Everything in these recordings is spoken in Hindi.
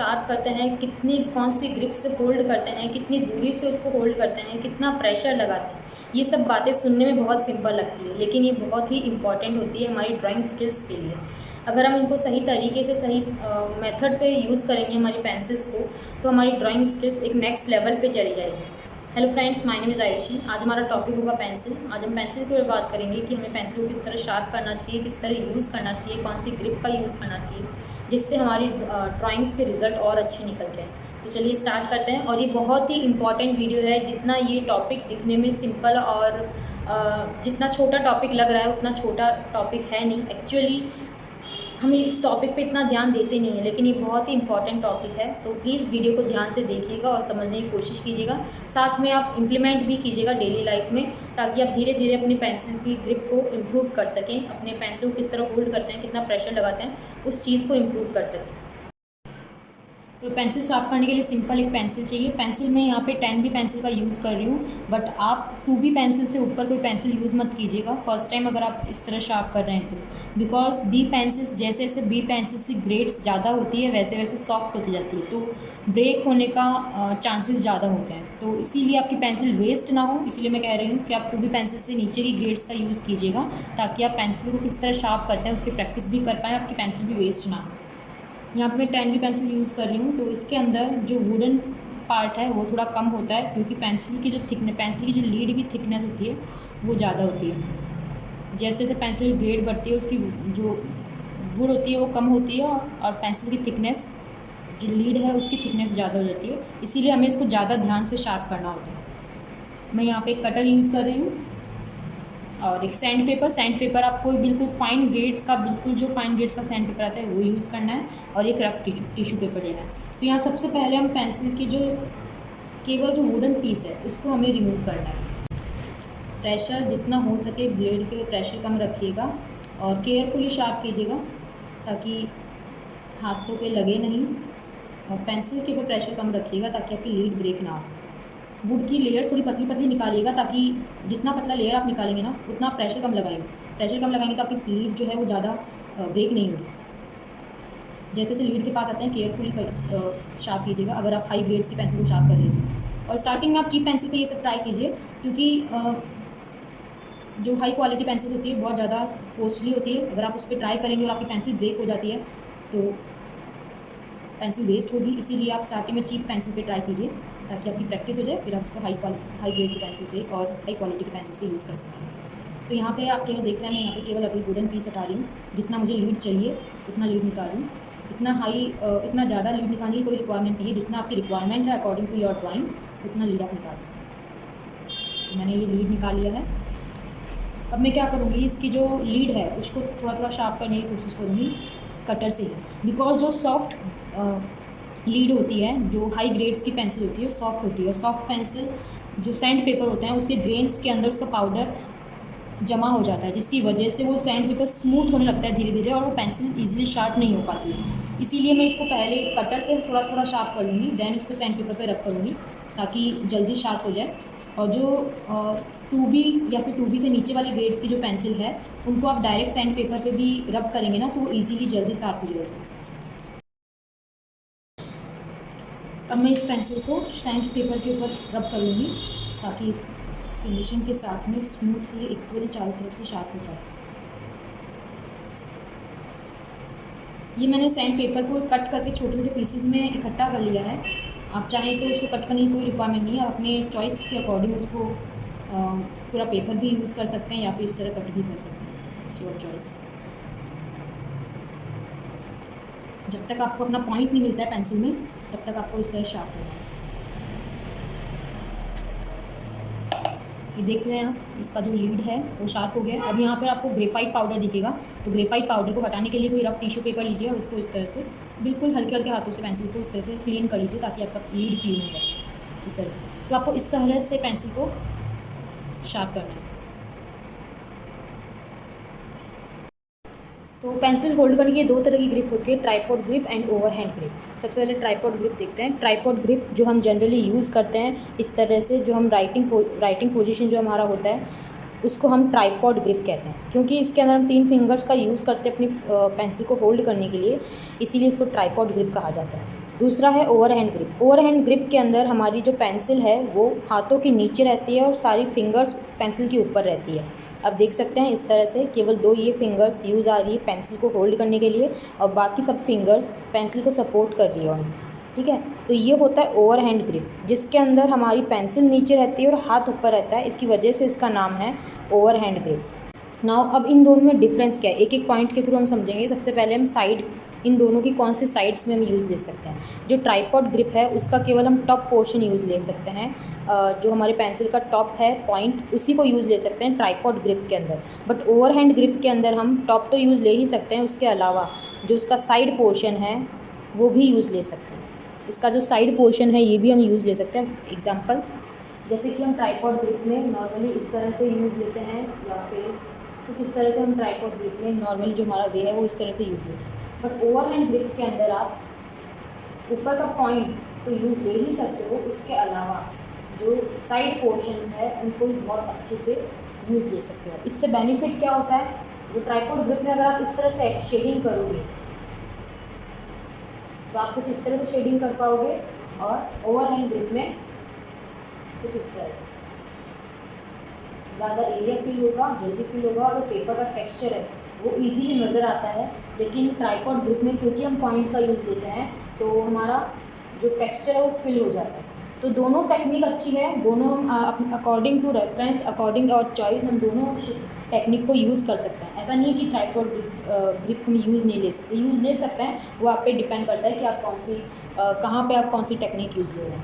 शार्प करते हैं, कितनी कौन सी ग्रिप से होल्ड करते हैं, कितनी दूरी से उसको होल्ड करते हैं, कितना प्रेशर लगाते हैं, ये सब बातें सुनने में बहुत सिंपल लगती है, लेकिन ये बहुत ही इंपॉर्टेंट होती है हमारी ड्राइंग स्किल्स के लिए। अगर हम इनको सही तरीके से, सही मेथड से यूज़ करेंगे हमारी पेंसिल्स को, तो हमारी ड्राइंग स्किल्स एक नेक्स्ट लेवल पे चली जाएगी। Hello friends, my name is Ayushi. आज हमारा टॉपिक होगा पेंसिल। आज हम पेंसिल के ऊपर बात करेंगे कि हमें पेंसिल को किस तरह शार्प करना चाहिए, किस तरह यूज़ करना चाहिए, कौन सी ग्रिप का यूज़ करना चाहिए, जिससे हमारी ड्राइंग्स के रिज़ल्ट और अच्छे निकल के आए। तो चलिए स्टार्ट करते हैं। और ये बहुत ही इंपॉर्टेंट वीडियो है। जितना ये टॉपिक दिखने में सिंपल और जितना छोटा टॉपिक लग रहा है, उतना छोटा टॉपिक है नहीं। एक्चुअली हम इस टॉपिक पे इतना ध्यान देते नहीं हैं, लेकिन ये बहुत ही इंपॉर्टेंट टॉपिक है। तो प्लीज़ वीडियो को ध्यान से देखिएगा और समझने की कोशिश कीजिएगा। साथ में आप इम्प्लीमेंट भी कीजिएगा डेली लाइफ में, ताकि आप धीरे धीरे अपनी पेंसिल की ग्रिप को इम्प्रूव कर सकें, अपने पेंसिल को किस तरह होल्ड करते हैं, कितना प्रेशर लगाते हैं, उस चीज़ को इम्प्रूव कर सकें। तो पेंसिल शार्प करने के लिए सिंपल एक पेंसिल चाहिए। पेंसिल में यहाँ पे 10B पेंसिल का यूज़ कर रही हूँ, बट आप 2B पेंसिल से ऊपर कोई पेंसिल यूज़ मत कीजिएगा फर्स्ट टाइम अगर आप इस तरह शार्प कर रहे हैं तो। बिकॉज B पेंसिल्स जैसे जैसे B पेंसिल्स की ग्रेड्स ज़्यादा होती है, वैसे वैसे सॉफ्ट होती जाती है, तो ब्रेक होने का चांसेस ज़्यादा होते हैं। तो इसीलिए आपकी पेंसिल वेस्ट ना हो, इसीलिए मैं कह रही हूँ कि आप 2B पेंसिल से नीचे की ग्रेड्स का यूज़ कीजिएगा, ताकि आप पेंसिल को किस तरह शार्प करते हैं उसकी प्रैक्टिस भी कर पाएँ, आपकी पेंसिल भी वेस्ट ना हो। यहाँ पे मैं 10B पेंसिल यूज़ कर रही हूँ, तो इसके अंदर जो वुडन पार्ट है वो थोड़ा कम होता है, क्योंकि पेंसिल की जो लीड की थिकनेस होती है वो ज़्यादा होती है। जैसे जैसे पेंसिल की ग्रेड बढ़ती है, उसकी जो वुड होती है वो कम होती है, और पेंसिल की थिकनेस, जो लीड है उसकी थिकनेस ज़्यादा हो जाती है। इसीलिए हमें इसको ज़्यादा ध्यान से शार्प करना होता है। मैं यहाँ पर एक कटर यूज़ कर रही हूँ और एक सैंड पेपर आपको बिल्कुल फाइन ग्रेड्स का, बिल्कुल जो फाइन ग्रेड्स का सैंड पेपर आता है वो यूज़ करना है, और एक रफ टिश्यू पेपर लेना है। तो यहाँ सबसे पहले हम पेंसिल की केवल जो वुडन पीस है उसको हमें रिमूव करना है। प्रेशर जितना हो सके ब्लेड के प्रेशर कम रखिएगा और केयरफुली शार्प कीजिएगा, ताकि हाथों पे लगे नहीं, और पेंसिल के ऊपर प्रेशर कम रखिएगा ताकि आपकी लीड ब्रेक ना हो। वुड की लेयर्स थोड़ी पतली पतली निकालिएगा, ताकि जितना पतला लेयर आप निकालेंगे ना उतना प्रेशर कम लगाएंगे। प्रेशर कम लगाएंगे तो आपकी लीड जो है वो ज़्यादा ब्रेक नहीं होगी। जैसे जैसे लीड के पास आते हैं केयरफुली शार्प कीजिएगा, अगर आप हाई ग्रेड्स की पेंसिल को शार्प कर रहे हैं। और स्टार्टिंग में आप चीप पेंसिल पे ये सब ट्राई कीजिए, क्योंकि जो हाई क्वालिटी पेंसिल्स होती है बहुत ज़्यादा कॉस्टली होती है। अगर आप उस पर ट्राई करेंगे और आपकी पेंसिल ब्रेक हो जाती है तो पेंसिल वेस्ट होगी। इसीलिए आप स्टार्टिंग में चीप पेंसिल पे ट्राई कीजिए, ताकि आपकी प्रैक्टिस हो जाए, फिर आप उसको हाई ग्रेड की पेंसिल पे और हाई क्वालिटी की पेंसिल पे यूज़ कर सकते हैं। तो यहाँ पे आप केवल देख रहे हैं, मैं यहाँ पे केवल अभी वुडन पीस हटा रही हूँ। जितना मुझे लीड चाहिए उतना लीड निकाल रही हूँ। इतना ज़्यादा लीड निकालने की कोई रिक्वायरमेंट नहीं है। जितना आपकी रिक्वायरमेंट है अकॉर्डिंग टू योर ड्राइंग, उतना लीड आप निकाल सकते हैं। तो मैंने ये लीड निकाल लिया है। अब मैं क्या करूँगी, इसकी जो लीड है उसको थोड़ा थोड़ा शार्प करने की कोशिश करूँगी कटर से ही, बिकॉज जो सॉफ्ट लीड होती है, जो हाई ग्रेड्स की पेंसिल होती है सॉफ्ट होती है, और सॉफ्ट पेंसिल जो सैंड पेपर होते हैं उसके ग्रेन्स के अंदर उसका पाउडर जमा हो जाता है, जिसकी वजह से वो सैंड पेपर स्मूथ होने लगता है धीरे धीरे, और वो पेंसिल ईजिली शार्प नहीं हो पाती है। इसीलिए मैं इसको पहले कटर से थोड़ा थोड़ा शार्प कर लूँगी, देन इसको सैंड पेपर पे रब करूँगी, ताकि जल्दी शार्प हो जाए। और जो 2B या फिर 2B से नीचे वाली ग्रेड्स की जो पेंसिल है उनको आप डायरेक्ट सैंड पेपर पे भी रब करेंगे ना, तो वो ईजिली जल्दी शार्प हो जाएगी। अब मैं इस पेंसिल को सैंड पेपर के ऊपर रब करूँगी, ताकि इस फिनिशिंग के साथ में स्मूथली इक्वली चारों तरफ से शार्प हो जाए। ये मैंने सैंड पेपर को कट करके छोटे छोटे पीसेस में इकट्ठा कर लिया है। आप चाहें तो उसको कट करने की कोई रिक्वायरमेंट नहीं है, आप अपने चॉइस के अकॉर्डिंग उसको पूरा पेपर भी यूज़ कर सकते हैं, या फिर इस तरह कट भी कर सकते हैं, इट्स योर चॉइस। जब तक आपको अपना पॉइंट नहीं मिलता है पेंसिल में, तब तक आपको इस तरह शार्प करना है। ये देख रहे हैं आप, इसका जो लीड है वो शार्प हो गया है। अब यहाँ पर आपको ग्रेफाइट पाउडर दिखेगा, तो ग्रेफाइट पाउडर को हटाने के लिए कोई रफ टिश्यू पेपर लीजिए और उसको इस तरह से बिल्कुल हल्के हल्के हाथों से पेंसिल को इस तरह से क्लीन कर लीजिए, ताकि आपका लीड क्लीन हो जाए इस तरह से। तो आपको इस तरह से पेंसिल को शार्प करना है। तो पेंसिल होल्ड करने की 2 तरह की ग्रिप होती है, tripod grip and overhand grip. सबसे पहले ट्राइपॉड ग्रिप देखते हैं। ट्राइपॉड ग्रिप जो हम जनरली यूज़ करते हैं इस तरह से, जो हम राइटिंग पोजीशन जो हमारा होता है उसको हम ट्राइपॉड ग्रिप कहते हैं, क्योंकि इसके अंदर हम 3 फिंगर्स का यूज़ करते हैं अपनी पेंसिल को होल्ड करने के लिए, इसीलिए इसको ट्राइपॉड ग्रिप कहा जाता है। दूसरा है ओवरहैंड ग्रिप। ओवरहैंड ग्रिप के अंदर हमारी जो पेंसिल है वो हाथों के नीचे रहती है और सारी फिंगर्स पेंसिल के ऊपर रहती है। अब देख सकते हैं इस तरह से केवल 2 ये फिंगर्स यूज़ आ रही है पेंसिल को होल्ड करने के लिए और बाकी सब फिंगर्स पेंसिल को सपोर्ट कर रही है। ठीक है, तो ये होता है ओवरहैंड ग्रिप, जिसके अंदर हमारी पेंसिल नीचे रहती है और हाथ ऊपर रहता है। इसकी वजह से इसका नाम है ओवरहैंड ग्रिप। नाउ अब इन दोनों में डिफरेंस क्या है, एक एक पॉइंट के थ्रू हम समझेंगे। सबसे पहले हम साइड, इन दोनों की कौन सी साइड्स में हम यूज़ ले सकते हैं। जो ट्राइपॉड ग्रिप है उसका केवल हम टॉप पोर्शन यूज़ ले सकते हैं, जो हमारे पेंसिल का टॉप है पॉइंट, उसी को यूज़ ले सकते हैं ट्राइपॉड ग्रिप के अंदर। बट ओवरहैंड ग्रिप के अंदर हम टॉप तो यूज़ ले ही सकते हैं, उसके अलावा जो उसका साइड पोर्शन है वो भी यूज़ ले सकते हैं। इसका जो साइड पोर्शन है ये भी हम यूज़ ले सकते हैं। एग्जांपल, जैसे कि हम ट्राइपॉड ग्रिप में नॉर्मली इस तरह से यूज़ लेते हैं, या फिर कुछ इस तरह से हम ट्राइपॉड ग्रिप में नॉर्मली जो हमारा वे है वो इस तरह से यूज़ लेते हैं। बट ओवरहैंड ग्रिप के अंदर आप ऊपर का पॉइंट तो यूज़ ले ही सकते हो, उसके अलावा जो साइड पोर्शंस है उनको भी बहुत अच्छे से यूज़ ले सकते हो। इससे बेनिफिट क्या होता है, जो ट्राइपॉड ग्रिप में अगर आप इस तरह से शेडिंग करोगे तो आप कुछ इस तरह से शेडिंग कर पाओगे, और ओवरहैंड ग्रिप में कुछ इस तरह से ज़्यादा एरिया फील होगा, जल्दी फील होगा, और पेपर का टेक्सचर है वो इजीली नज़र आता है। लेकिन ट्राइपॉड ग्रिप में क्योंकि हम पॉइंट का यूज़ लेते हैं तो हमारा जो टेक्सचर है वो फिल हो जाता है। तो दोनों टेक्निक अच्छी है, दोनों हम अकॉर्डिंग टू रेफरेंस, अकॉर्डिंग और चॉइस हम दोनों टेक्निक को यूज़ कर सकते हैं। ऐसा नहीं है कि ट्राइपॉड ग्रिप हम यूज़ नहीं ले सकते, यूज़ ले सकते हैं, वो आप पे डिपेंड करता है कि आप कौन सी कहाँ पे आप कौन सी टेक्निक यूज़ ले रहे हैं।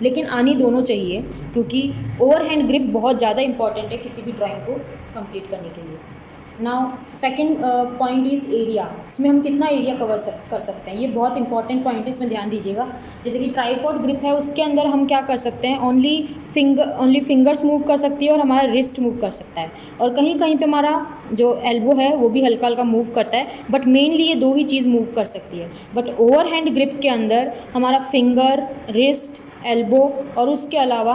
लेकिन आनी दोनों चाहिए, क्योंकि ओवरहैंड ग्रिप बहुत ज़्यादा इंपॉर्टेंट है किसी भी ड्राइंग को कंप्लीट करने के लिए। Now second point is area. इसमें हम कितना एरिया कर सकते हैं, ये बहुत इंपॉर्टेंट पॉइंट है, इसमें ध्यान दीजिएगा। जैसे कि ट्राइपॉड ग्रिप है उसके अंदर हम क्या कर सकते हैं, ओनली फिंगर्स मूव कर सकती है और हमारा रिस्ट मूव कर सकता है, और कहीं कहीं पे हमारा जो एल्बो है वो भी हल्का हल्का मूव करता है, बट मेनली ये 2 ही चीज़ मूव कर सकती है। बट ओवरहैंड ग्रिप के अंदर हमारा फिंगर, रिस्ट, एल्बो और उसके अलावा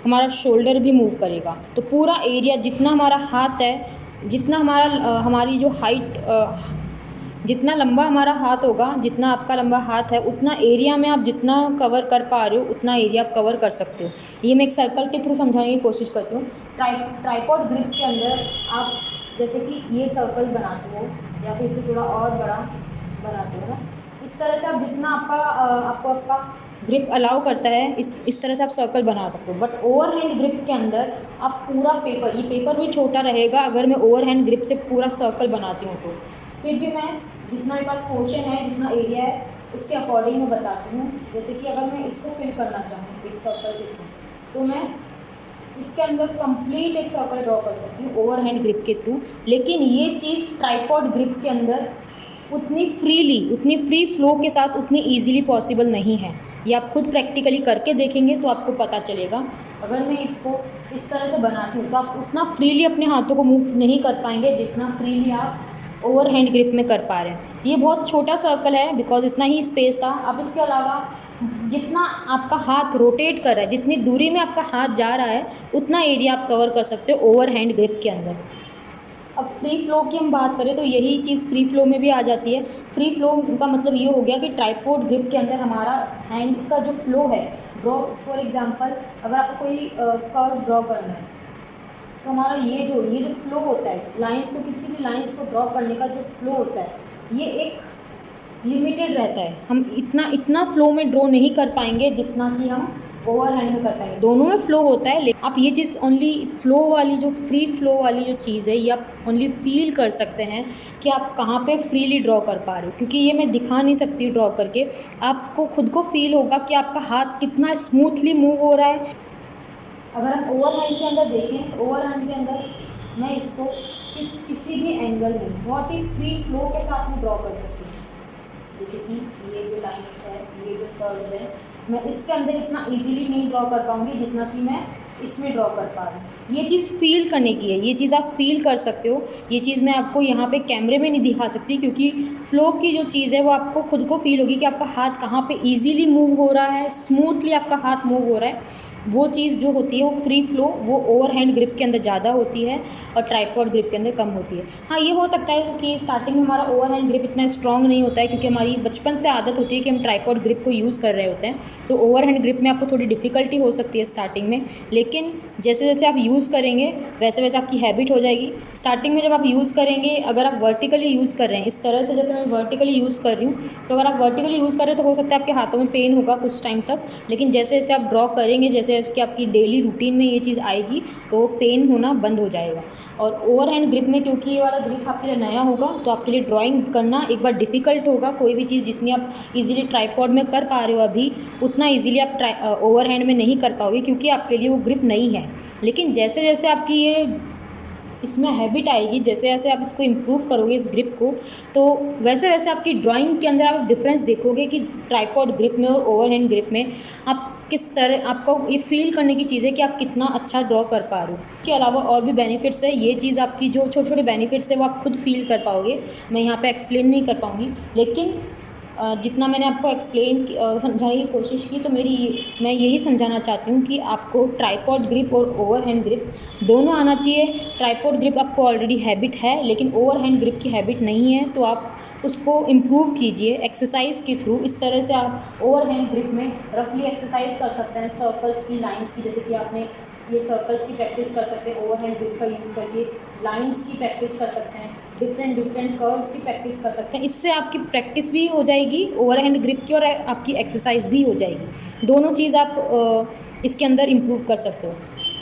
हमारा शोल्डर भी मूव करेगा। तो पूरा एरिया जितना हमारा हाथ है, जितना हमारी जो हाइट, जितना लंबा हमारा हाथ होगा, जितना आपका लंबा हाथ है, उतना एरिया में आप जितना कवर कर पा रहे हो उतना एरिया आप कवर कर सकते हो। ये मैं एक सर्कल के थ्रू समझाने की कोशिश करती हूँ। ट्राइपॉड ग्रिप के अंदर आप जैसे कि ये सर्कल बनाते हो या फिर इसे थोड़ा और बड़ा बनाते हो ना, इस तरह से आप जितना आपका ग्रिप अलाउ करता है इस तरह से आप सर्कल बना सकते हो। बट ओवरहैंड ग्रिप के अंदर आप पूरा पेपर, ये पेपर भी छोटा रहेगा अगर मैं ओवरहैंड ग्रिप से पूरा सर्कल बनाती हूँ तो फिर भी मैं जितना मेरे पास पोर्शन है, जितना एरिया है, उसके अकॉर्डिंग मैं बताती हूँ। जैसे कि अगर मैं इसको फिल करना चाहूँ एक सर्कल के थ्रू, तो मैं इसके अंदर कंप्लीट एक सर्कल ड्रॉ कर सकती हूँ ओवरहैंड ग्रिप के थ्रू। लेकिन ये चीज़ ट्राइपॉड ग्रिप के अंदर उतनी फ्री फ्लो के साथ उतनी ईजिली पॉसिबल नहीं है। ये आप खुद प्रैक्टिकली करके देखेंगे तो आपको पता चलेगा। अगर मैं इसको इस तरह से बनाती हूँ तो आप उतना फ्रीली अपने हाथों को मूव नहीं कर पाएंगे जितना फ्रीली आप ओवरहैंड ग्रिप में कर पा रहे हैं। ये बहुत छोटा सर्कल है बिकॉज इतना ही स्पेस था। अब इसके अलावा जितना आपका हाथ रोटेट कर रहा है, जितनी दूरी में आपका हाथ जा रहा है, उतना एरिया आप कवर कर सकते हो ओवरहैंड ग्रिप के अंदर। अब फ्री फ्लो की हम बात करें तो यही चीज़ फ्री फ्लो में भी आ जाती है। फ्री फ्लो का मतलब ये हो गया कि ट्राइपॉड ग्रिप के अंदर हमारा हैंड का जो फ्लो है, ड्रॉ फॉर एग्जांपल अगर आपको कोई कर्व ड्रॉ करना है तो हमारा ये जो फ्लो होता है, लाइंस को, किसी भी लाइंस को ड्रॉ करने का जो फ्लो होता है, ये एक लिमिटेड रहता है। हम इतना फ्लो में ड्रॉ नहीं कर पाएंगे जितना कि हम ओवरहैंड में कर पाएंगे। दोनों में फ्लो होता है, लेकिन आप ये चीज़ ओनली फ्लो वाली, जो फ्री फ्लो वाली जो चीज़ है, ये आप ओनली फील कर सकते हैं कि आप कहाँ पे फ्रीली ड्रॉ कर पा रहे हो, क्योंकि ये मैं दिखा नहीं सकती ड्रॉ करके। आपको खुद को फील होगा कि आपका हाथ कितना स्मूथली मूव हो रहा है। अगर हम ओवरहैंड के अंदर देखें तो ओवरहैंड के अंदर मैं इसको किसी भी एंगल में बहुत ही फ्री फ्लो के साथ में ड्रॉ कर सकती हूँ। जैसे कि ये जो लाइन्स है, ये जो कर्व्स है, मैं इसके अंदर इतना इजीली नहीं ड्रॉ कर पाऊँगी जितना कि मैं इसमें ड्रॉ कर पा रही हूँ। ये चीज़ फ़ील करने की है, ये चीज़ आप फ़ील कर सकते हो। ये चीज़ मैं आपको यहाँ पे कैमरे में नहीं दिखा सकती, क्योंकि फ़्लो की जो चीज़ है वो आपको खुद को फ़ील होगी कि आपका हाथ कहाँ पे ईज़िली मूव हो रहा है, स्मूथली आपका हाथ मूव हो रहा है। वो चीज़ जो होती है वो फ्री फ़्लो, वो ओवर हैंड ग्रिप के अंदर ज़्यादा होती है और ट्राइपॉड ग्रिप के अंदर कम होती है। हाँ, ये हो सकता है कि स्टार्टिंग में हमारा ओवर हैंड ग्रिप इतना स्ट्रॉन्ग नहीं होता है, क्योंकि हमारी बचपन से आदत होती है कि हम ट्राइपॉड ग्रिप को यूज़ कर रहे होते हैं, तो ओवर हैंड ग्रिप में आपको थोड़ी डिफ़िकल्टी हो सकती है स्टार्टिंग में। लेकिन जैसे जैसे आप यूज़ करेंगे वैसे वैसे आपकी हैबिट हो जाएगी। स्टार्टिंग में जब आप यूज़ करेंगे, अगर आप वर्टिकली यूज़ कर रहे हैं इस तरह से, जैसे मैं वर्टिकली यूज़ कर रही हूँ, तो अगर आप वर्टिकली यूज़ कर रहे हैं तो हो सकता है आपके हाथों में पेन होगा कुछ टाइम तक, लेकिन जैसे जैसे आप ड्रॉ करेंगे, जैसे जैसे आपकी डेली रूटीन में ये चीज़ आएगी, तो पेन होना बंद हो जाएगा। और ओवर हैंड ग्रिप में, क्योंकि ये वाला ग्रिप आपके लिए नया होगा, तो आपके लिए ड्राइंग करना एक बार डिफ़िकल्ट होगा। कोई भी चीज़ जितनी आप इजीली ट्राइपॉड में कर पा रहे हो अभी, उतना इजीली आप ओवर हैंड में नहीं कर पाओगे, क्योंकि आपके लिए वो ग्रिप नहीं है। लेकिन जैसे जैसे आपकी ये इसमें हैबिट आएगी, जैसे जैसे आप इसको इम्प्रूव करोगे इस ग्रिप को, तो वैसे वैसे आपकी ड्राइंग के अंदर आप डिफरेंस देखोगे कि ट्राइपॉड ग्रिप में और ओवर हैंड ग्रिप में आप किस तरह, आपको ये फील करने की चीज़ है कि आप कितना अच्छा ड्रॉ कर पा रहे हो। इसके अलावा और भी बेनिफिट्स है, ये चीज़ आपकी जो छोटे छोटे बेनिफिट्स है वो आप खुद फील कर पाओगे, मैं यहाँ पे एक्सप्लेन नहीं कर पाऊँगी। लेकिन जितना मैंने आपको एक्सप्लेन समझाने की कोशिश की, तो मैं यही समझाना चाहती हूँ कि आपको ट्राइपॉड ग्रिप और ओवर हैंड ग्रिप दोनों आना चाहिए। ट्राइपॉड ग्रिप आपको ऑलरेडी हैबिट है, लेकिन ओवर हैंड ग्रिप की हैबिट नहीं है, तो आप उसको इम्प्रूव कीजिए एक्सरसाइज के थ्रू। इस तरह से आप ओवर हैंड ग्रिप में रफली एक्सरसाइज कर सकते हैं, सर्कल्स की, लाइंस की, जैसे कि आपने ये सर्कल्स की प्रैक्टिस कर सकते हैं ओवर हैंड ग्रिप का यूज़ करके, लाइंस की प्रैक्टिस कर सकते हैं, डिफरेंट डिफरेंट कर्व्स की प्रैक्टिस कर सकते हैं। इससे आपकी प्रैक्टिस भी हो जाएगी ओवर हैंड ग्रिप की, और आपकी एक्सरसाइज भी हो जाएगी। दोनों चीज़ आप इसके अंदर इम्प्रूव कर सकते हो।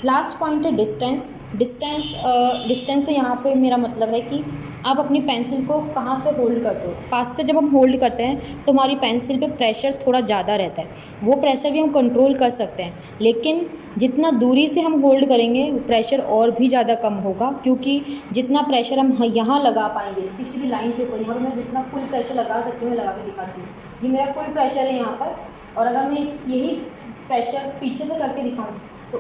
लास्ट पॉइंट है डिस्टेंस। डिस्टेंस से यहाँ पे मेरा मतलब है कि आप अपनी पेंसिल को कहाँ से होल्ड करते हो। पास से जब हम होल्ड करते हैं तो हमारी पेंसिल पे प्रेशर थोड़ा ज़्यादा रहता है, वो प्रेशर भी हम कंट्रोल कर सकते हैं। लेकिन जितना दूरी से हम होल्ड करेंगे प्रेशर और भी ज़्यादा कम होगा, क्योंकि जितना प्रेशर हम यहाँ लगा पाएंगे किसी भी लाइन के ऊपर, यहाँ पर मैं जितना फुल प्रेशर लगा सकती हूँ मैं लगा के दिखाती हूँ, ये मेरा फुल प्रेशर है यहाँ पर। और अगर मैं यही प्रेशर पीछे से करके दिखाऊँ तो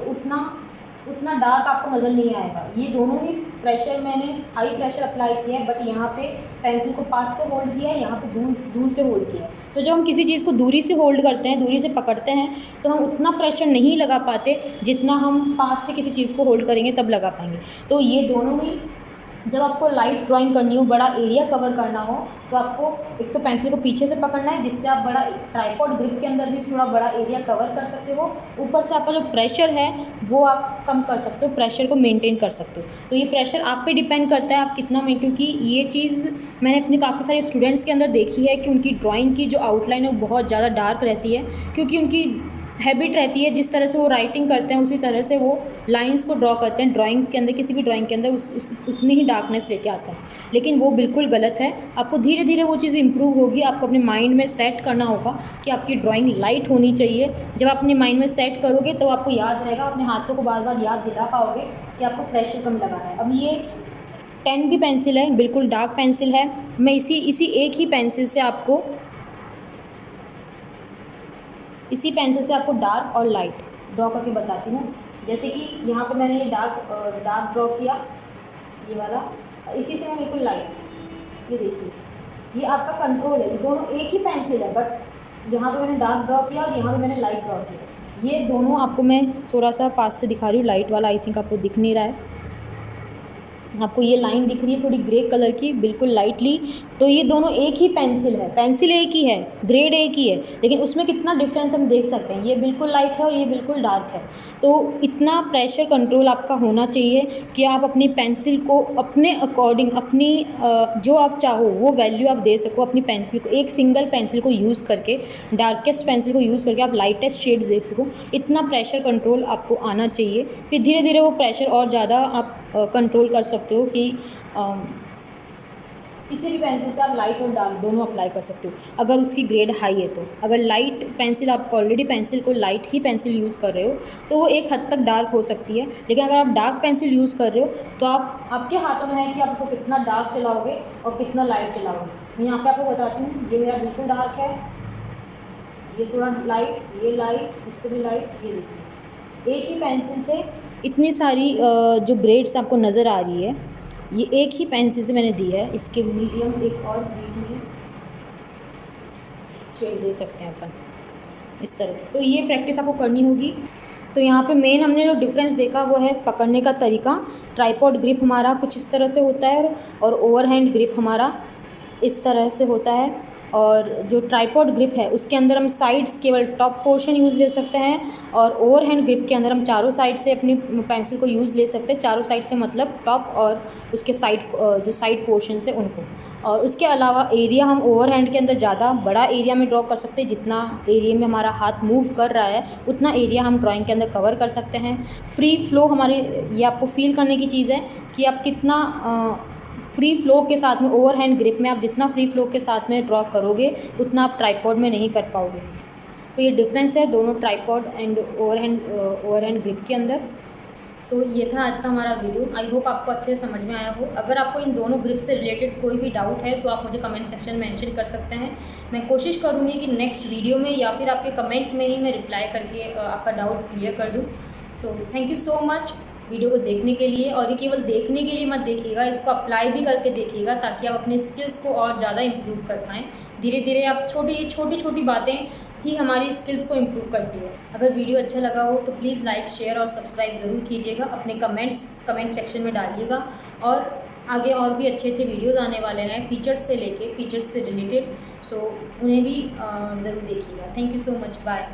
उतना डार्क आपको नज़र नहीं आएगा। ये दोनों ही प्रेशर मैंने हाई प्रेशर अप्लाई किया है, बट यहाँ पे पेंसिल को पास से होल्ड किया है, यहाँ पे दूर से होल्ड किया है। तो जब हम किसी चीज़ को दूरी से होल्ड करते हैं, दूरी से पकड़ते हैं, तो हम उतना प्रेशर नहीं लगा पाते जितना हम पास से किसी चीज़ को होल्ड करेंगे तब लगा पाएंगे। तो ये दोनों ही, जब आपको लाइट ड्राइंग करनी हो, बड़ा एरिया कवर करना हो, तो आपको एक तो पेंसिल को पीछे से पकड़ना है, जिससे आप बड़ा ट्राइपॉड ग्रिप के अंदर भी थोड़ा बड़ा एरिया कवर कर सकते हो। ऊपर से आपका जो प्रेशर है वो आप कम कर सकते हो, प्रेशर को मेंटेन कर सकते हो। तो ये प्रेशर आप पे डिपेंड करता है आप कितना क्योंकि ये चीज़ मैंने अपने काफ़ी सारे स्टूडेंट्स के अंदर देखी है कि उनकी ड्राइंग की जो आउटलाइन है वो बहुत ज़्यादा डार्क रहती है, क्योंकि उनकी हैबिट रहती है जिस तरह से वो राइटिंग करते हैं उसी तरह से वो लाइंस को ड्रॉ करते हैं। ड्राइंग के अंदर, किसी भी ड्राइंग के अंदर उतनी ही डार्कनेस लेके आता है, लेकिन वो बिल्कुल गलत है। आपको धीरे धीरे वो चीज़ इंप्रूव होगी। आपको अपने माइंड में सेट करना होगा कि आपकी ड्राइंग लाइट होनी चाहिए। जब आप अपने माइंड में सेट करोगे तो आपको याद रहेगा, अपने हाथों को बार बार याद दिला पाओगे कि आपको प्रेशर कम लगाना है। अब ये 10B पेंसिल है, बिल्कुल डार्क पेंसिल है। मैं इसी एक ही पेंसिल से आपको डार्क और लाइट ड्रॉ करके बताती हूँ। जैसे कि यहाँ पे मैंने ये डार्क ड्रॉ किया, ये वाला, इसी से मैं बिल्कुल लाइट, ये देखिए, ये आपका कंट्रोल है। ये दोनों एक ही पेंसिल है, बट यहाँ पे मैंने डार्क ड्रॉ किया और यहाँ पे मैंने लाइट ड्रॉ किया। ये दोनों आपको मैं थोड़ा सा पास से दिखा रही हूँ। लाइट वाला आई थिंक आपको दिख नहीं रहा है, आपको ये लाइन दिख रही है थोड़ी ग्रे कलर की, बिल्कुल लाइटली। तो ये दोनों एक ही पेंसिल है, पेंसिल एक ही है, ग्रेड एक ही है, लेकिन उसमें कितना डिफरेंस हम देख सकते हैं। ये बिल्कुल लाइट है और ये बिल्कुल डार्क है। तो इतना प्रेशर कंट्रोल आपका होना चाहिए कि आप अपनी पेंसिल को अपने अकॉर्डिंग, अपनी जो आप चाहो वो वैल्यू आप दे सको अपनी पेंसिल को। एक सिंगल पेंसिल को यूज़ करके, डार्केस्ट पेंसिल को यूज़ करके आप लाइटेस्ट शेड्स दे सको। इतना प्रेशर कंट्रोल आपको आना चाहिए। फिर धीरे धीरे वो प्रेशर और ज़्यादा आप कंट्रोल कर सकते हो कि किसी भी पेंसिल से आप लाइट और डार्क दोनों अप्लाई कर सकते हो, अगर उसकी ग्रेड हाई है तो। अगर लाइट पेंसिल, आप ऑलरेडी पेंसिल को लाइट ही पेंसिल यूज़ कर रहे हो, तो वो एक हद तक डार्क हो सकती है। लेकिन अगर आप डार्क पेंसिल यूज़ कर रहे हो तो आपके हाथों में है कि आपको कितना डार्क चलाओगे और कितना लाइट चलाओगे। मैं यहाँ पे आपको बताती हूँ, ये मेरा बिल्कुल डार्क है, ये थोड़ा लाइट, ये लाइट, इससे भी लाइट। ये देखिए, एक ही पेंसिल से इतनी सारी जो ग्रेड्स आपको नज़र आ रही है, ये एक ही पेंसिल से मैंने दी है। इसके मीडियम एक और बीच में शेड दे सकते हैं अपन इस तरह से। तो ये प्रैक्टिस आपको करनी होगी। तो यहाँ पे मेन हमने जो डिफरेंस देखा वो है पकड़ने का तरीका। ट्राइपॉड ग्रिप हमारा कुछ इस तरह से होता है और ओवरहैंड ग्रिप हमारा इस तरह से होता है। और जो ट्राइपॉड ग्रिप है उसके अंदर हम साइड्स केवल टॉप पोर्शन यूज़ ले सकते हैं, और ओवरहैंड ग्रिप के अंदर हम चारों साइड से अपनी पेंसिल को यूज़ ले सकते हैं। चारों साइड से मतलब टॉप और उसके साइड जो साइड पोर्शन है उनको। और उसके अलावा एरिया हम ओवरहैंड के अंदर ज़्यादा बड़ा एरिया में ड्रॉ कर सकते हैं। जितना एरिया में हमारा हाथ मूव कर रहा है उतना एरिया हम ड्राइंग के अंदर कवर कर सकते हैं। फ्री फ्लो हमारे, ये आपको फील करने की चीज़ है कि आप कितना फ्री फ्लो के साथ में, ओवरहैंड ग्रिप में आप जितना फ्री फ्लो के साथ में ड्रॉ करोगे उतना आप ट्राइपॉड में नहीं कर पाओगे। तो ये डिफरेंस है दोनों ट्राइपॉड एंड ओवरहैंड ग्रिप के अंदर। सो ये था आज का हमारा वीडियो। आई होप आपको अच्छे से समझ में आया हो। अगर आपको इन दोनों ग्रिप से रिलेटेड कोई भी डाउट है तो आप मुझे कमेंट सेक्शन में मेंशन कर सकते हैं। मैं कोशिश करूँगी कि नेक्स्ट वीडियो में या फिर आपके कमेंट में ही मैं रिप्लाई करके आपका डाउट क्लियर कर दूँ। So thank you so much video को देखने के लिए। और ये केवल देखने के लिए मत देखिएगा, इसको अप्लाई भी करके देखिएगा ताकि आप अपने स्किल्स को और ज़्यादा इम्प्रूव कर पाएँ। धीरे धीरे आप छोटी छोटी बातें ही हमारी स्किल्स को इम्प्रूव करती है। अगर वीडियो अच्छा लगा हो तो प्लीज़ लाइक, शेयर और सब्सक्राइब ज़रूर कीजिएगा। अपने कमेंट सेक्शन में डालिएगा। और आगे और भी अच्छे वीडियोज़ आने वाले हैं फीचर्स से रिलेटेड। सो उन्हें भी ज़रूर देखिएगा। Thank you so much. Bye.